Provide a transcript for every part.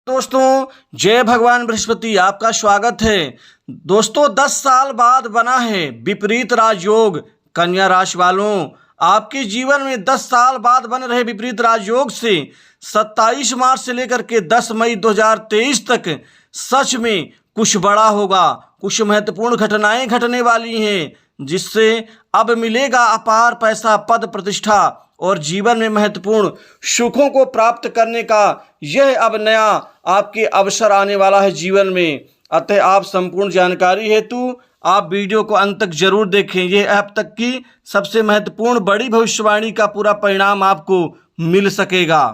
दोस्तों, जय भगवान बृहस्पति। आपका स्वागत है। दोस्तों, 10 साल बाद बना है विपरीत राजयोग। कन्या राशि वालों, आपके जीवन में 10 साल बाद बन रहे विपरीत राजयोग से 27 मार्च से लेकर के 10 मई 2023 तक सच में कुछ बड़ा होगा। कुछ महत्वपूर्ण घटनाएं घटने वाली हैं, जिससे अब मिलेगा अपार पैसा, पद, प्रतिष्ठा और जीवन में महत्वपूर्ण सुखों को प्राप्त करने का यह अब नया आपके अवसर आने वाला है जीवन में। अतः आप संपूर्ण जानकारी हेतु आप वीडियो को अंत तक जरूर देखें। यह अब तक की सबसे महत्वपूर्ण बड़ी भविष्यवाणी का पूरा परिणाम आपको मिल सकेगा।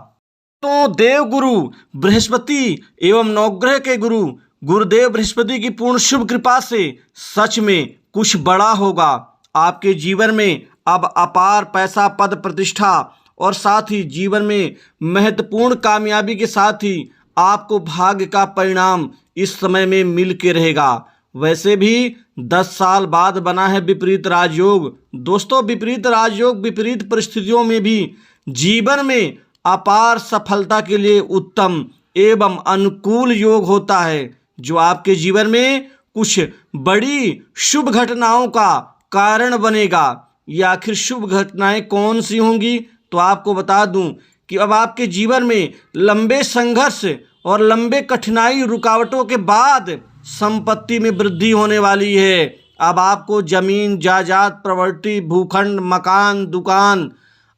तो देवगुरु बृहस्पति एवं नवग्रह के गुरु गुरुदेव बृहस्पति की पूर्ण शुभ कृपा से सच में कुछ बड़ा होगा। आपके जीवन में अब अपार पैसा, पद, प्रतिष्ठा और साथ ही जीवन में महत्वपूर्ण कामयाबी के साथ ही आपको भाग्य का परिणाम इस समय में मिल के रहेगा। वैसे भी 10 साल बाद बना है विपरीत राजयोग। दोस्तों, विपरीत राजयोग विपरीत परिस्थितियों में भी जीवन में अपार सफलता के लिए उत्तम एवं अनुकूल योग होता है, जो आपके जीवन में कुछ बड़ी शुभ घटनाओं का कारण बनेगा। ये आखिर शुभ घटनाएं कौन सी होंगी, तो आपको बता दूं कि अब आपके जीवन में लंबे संघर्ष और लंबे कठिनाई रुकावटों के बाद संपत्ति में वृद्धि होने वाली है। अब आपको जमीन, जायदाद, प्रॉपर्टी, भूखंड, मकान, दुकान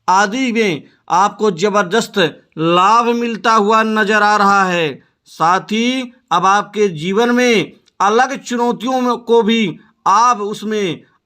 आदि में आपको जबरदस्त लाभ मिलता हुआ नजर आ रहा है। साथ ही अब आपके जीवन में अलग चुनौतियों को भी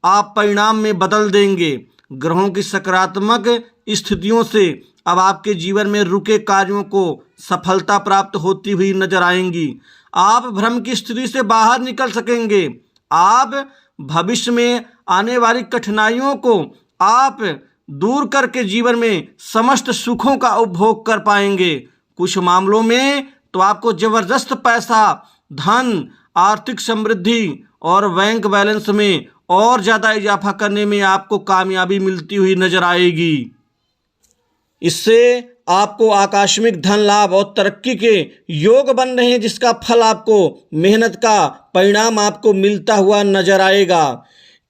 आप परिणाम में बदल देंगे। ग्रहों की सकारात्मक स्थितियों से अब आपके जीवन में रुके कार्यों को सफलता प्राप्त होती हुई नजर आएंगी। आप भ्रम की स्थिति से बाहर निकल सकेंगे। आप भविष्य में आने वाली कठिनाइयों को आप दूर करके जीवन में समस्त सुखों का उपभोग कर पाएंगे। कुछ मामलों में तो आपको जबरदस्त पैसा, धन, आर्थिक समृद्धि और बैंक बैलेंस में और ज़्यादा इजाफा करने में आपको कामयाबी मिलती हुई नजर आएगी। इससे आपको आकस्मिक धन लाभ और तरक्की के योग बन रहे हैं, जिसका फल आपको मेहनत का परिणाम आपको मिलता हुआ नजर आएगा।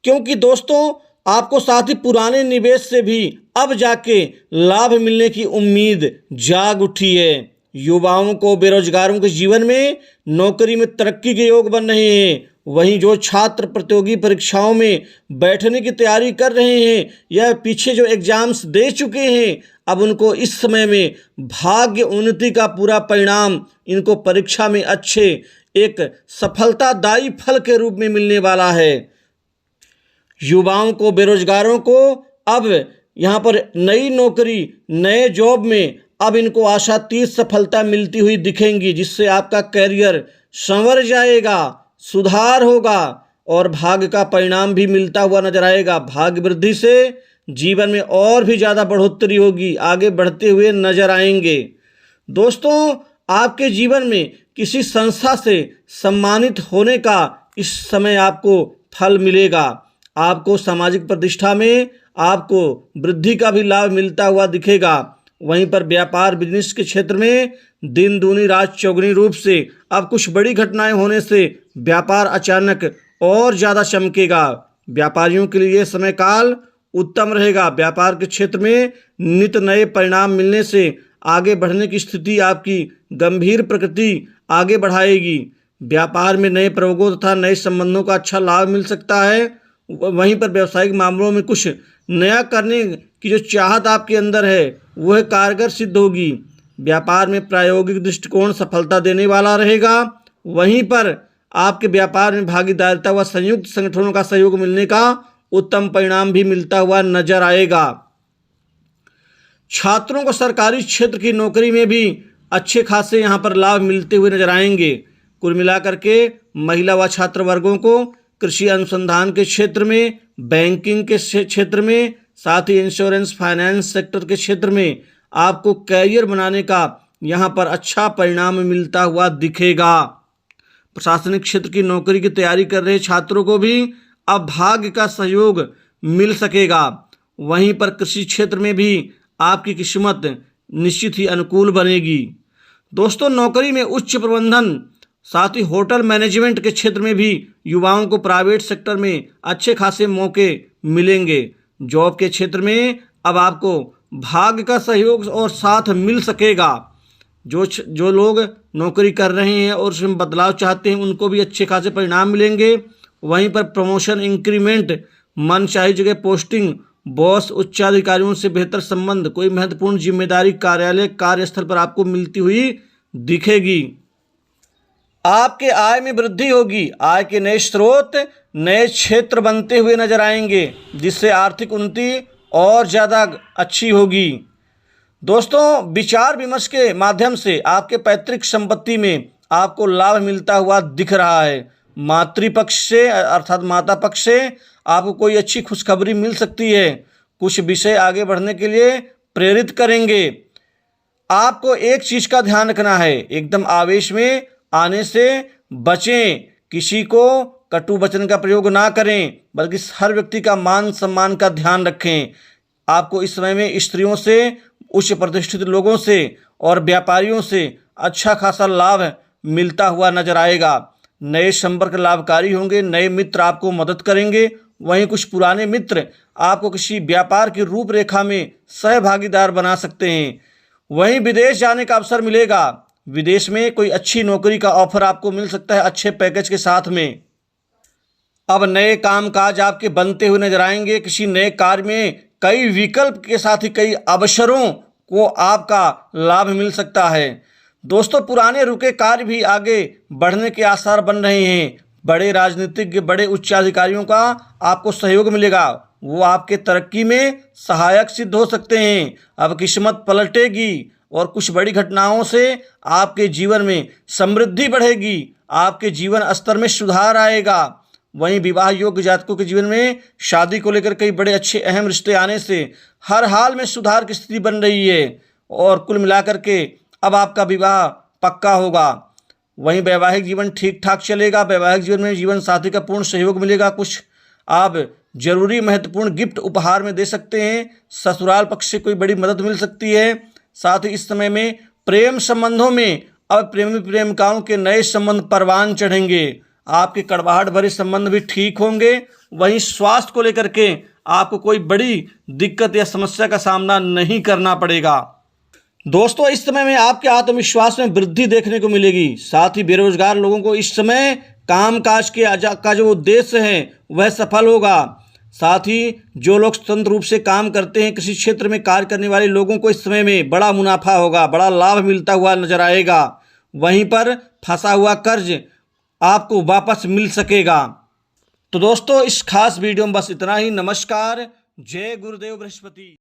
क्योंकि दोस्तों, आपको साथ ही पुराने निवेश से भी अब जाके लाभ मिलने की उम्मीद जाग उठी है। युवाओं को, बेरोजगारों के जीवन में नौकरी में तरक्की के योग बन रहे हैं। वहीं जो छात्र प्रतियोगी परीक्षाओं में बैठने की तैयारी कर रहे हैं या पीछे जो एग्जाम्स दे चुके हैं, अब उनको इस समय में भाग्य उन्नति का पूरा परिणाम इनको परीक्षा में अच्छे एक सफलतादायी फल के रूप में मिलने वाला है। युवाओं को, बेरोजगारों को अब यहाँ पर नई नौकरी, नए जॉब में अब इनको आशातीत सफलता मिलती हुई दिखेंगी, जिससे आपका करियर संवर जाएगा, सुधार होगा और भाग्य का परिणाम भी मिलता हुआ नजर आएगा। भाग्य वृद्धि से जीवन में और भी ज़्यादा बढ़ोतरी होगी, आगे बढ़ते हुए नजर आएंगे। दोस्तों, आपके जीवन में किसी संस्था से सम्मानित होने का इस समय आपको फल मिलेगा। आपको सामाजिक प्रतिष्ठा में आपको वृद्धि का भी लाभ मिलता हुआ दिखेगा। वहीं पर व्यापार, बिजनेस के क्षेत्र में दिन दूनी रात चौगुनी रूप से अब कुछ बड़ी घटनाएं होने से व्यापार अचानक और ज़्यादा चमकेगा। व्यापारियों के लिए यह समय काल उत्तम रहेगा। व्यापार के क्षेत्र में नित नए परिणाम मिलने से आगे बढ़ने की स्थिति आपकी गंभीर प्रकृति आगे बढ़ाएगी। व्यापार में नए प्रयोगों तथा नए संबंधों का अच्छा लाभ मिल सकता है। वहीं पर व्यावसायिक मामलों में कुछ नया करने की जो चाहत आपके अंदर है वह कारगर सिद्ध होगी। व्यापार में प्रायोगिक दृष्टिकोण सफलता देने वाला रहेगा। वहीं पर आपके व्यापार में भागीदारिता व संयुक्त संगठनों का सहयोग मिलने का उत्तम परिणाम भी मिलता हुआ नजर आएगा। छात्रों को सरकारी क्षेत्र की नौकरी में भी अच्छे खासे यहाँ पर लाभ मिलते हुए नजर आएंगे। कुल मिलाकर के महिला व छात्र वर्गों को कृषि अनुसंधान के क्षेत्र में, बैंकिंग के क्षेत्र में, साथ ही इंश्योरेंस, फाइनेंस सेक्टर के क्षेत्र में आपको कैरियर बनाने का यहाँ पर अच्छा परिणाम मिलता हुआ दिखेगा। प्रशासनिक क्षेत्र की नौकरी की तैयारी कर रहे छात्रों को भी अब भाग्य का सहयोग मिल सकेगा। वहीं पर कृषि क्षेत्र में भी आपकी किस्मत निश्चित ही अनुकूल बनेगी। दोस्तों नौकरी में उच्च प्रबंधन, साथ ही होटल मैनेजमेंट के क्षेत्र में भी युवाओं को प्राइवेट सेक्टर में अच्छे खासे मौके मिलेंगे। जॉब के क्षेत्र में अब आपको भाग्य का सहयोग और साथ मिल सकेगा। जो लोग नौकरी कर रहे हैं और उसमें बदलाव चाहते हैं उनको भी अच्छे खासे परिणाम मिलेंगे। वहीं पर प्रमोशन, इंक्रीमेंट, मनचाही जगह पोस्टिंग, बॉस, उच्चाधिकारियों से बेहतर संबंध, कोई महत्वपूर्ण जिम्मेदारी कार्यालय कार्यस्थल पर आपको मिलती हुई दिखेगी। आपके आय में वृद्धि होगी। आय के नए स्रोत, नए क्षेत्र बनते हुए नजर आएंगे, जिससे आर्थिक उन्नति और ज़्यादा अच्छी होगी। दोस्तों विचार विमर्श के माध्यम से आपके पैतृक संपत्ति में आपको लाभ मिलता हुआ दिख रहा है। मातृपक्ष से अर्थात माता पक्ष से आपको कोई अच्छी खुशखबरी मिल सकती है। कुछ विषय आगे बढ़ने के लिए प्रेरित करेंगे। आपको एक चीज़ का ध्यान रखना है, एकदम आवेश में आने से बचें। किसी को कटु वचन का प्रयोग ना करें, बल्कि हर व्यक्ति का मान सम्मान का ध्यान रखें। आपको इस समय में स्त्रियों से, उच्च प्रतिष्ठित लोगों से और व्यापारियों से अच्छा खासा लाभ मिलता हुआ नजर आएगा। नए संपर्क लाभकारी होंगे, नए मित्र आपको मदद करेंगे। वहीं कुछ पुराने मित्र आपको किसी व्यापार की रूपरेखा में सहभागीदार बना सकते हैं। वहीं विदेश जाने का अवसर मिलेगा। विदेश में कोई अच्छी नौकरी का ऑफर आपको मिल सकता है अच्छे पैकेज के साथ में। अब नए कामकाज आपके बनते हुए नजर आएंगे। किसी नए कार्य में कई विकल्प के साथ ही कई अवसरों को आपका लाभ मिल सकता है। दोस्तों पुराने रुके कार्य भी आगे बढ़ने के आसार बन रहे हैं। बड़े राजनीतिज्ञ, बड़े उच्चाधिकारियों का आपको सहयोग मिलेगा। वो आपके तरक्की में सहायक सिद्ध हो सकते हैं। अब किस्मत पलटेगी और कुछ बड़ी घटनाओं से आपके जीवन में समृद्धि बढ़ेगी, आपके जीवन स्तर में सुधार आएगा। वहीं विवाह योग्य जातकों के जीवन में शादी को लेकर कई बड़े अच्छे अहम रिश्ते आने से हर हाल में सुधार की स्थिति बन रही है और कुल मिलाकर के अब आपका विवाह पक्का होगा। वहीं वैवाहिक जीवन ठीक ठाक चलेगा। वैवाहिक जीवन में जीवन साथी का पूर्ण सहयोग मिलेगा। कुछ आप जरूरी महत्वपूर्ण गिफ्ट उपहार में दे सकते हैं। ससुराल पक्ष से कोई बड़ी मदद मिल सकती है। साथ ही इस समय में प्रेम संबंधों में अब प्रेमी प्रेमिकाओं के नए संबंध परवान चढ़ेंगे। आपके कड़वाहट भरे संबंध भी ठीक होंगे। वहीं स्वास्थ्य को लेकर के आपको कोई बड़ी दिक्कत या समस्या का सामना नहीं करना पड़ेगा। दोस्तों इस समय में आपके आत्मविश्वास में वृद्धि देखने को मिलेगी। साथ ही बेरोजगार लोगों को इस समय कामकाज का जो उद्देश्य है वह सफल होगा। साथ ही जो लोग स्वतंत्र रूप से काम करते हैं, किसी क्षेत्र में कार्य करने वाले लोगों को इस समय में बड़ा मुनाफा होगा, बड़ा लाभ मिलता हुआ नजर आएगा। वहीं पर फंसा हुआ कर्ज आपको वापस मिल सकेगा। तो दोस्तों इस खास वीडियो में बस इतना ही। नमस्कार। जय गुरुदेव बृहस्पति।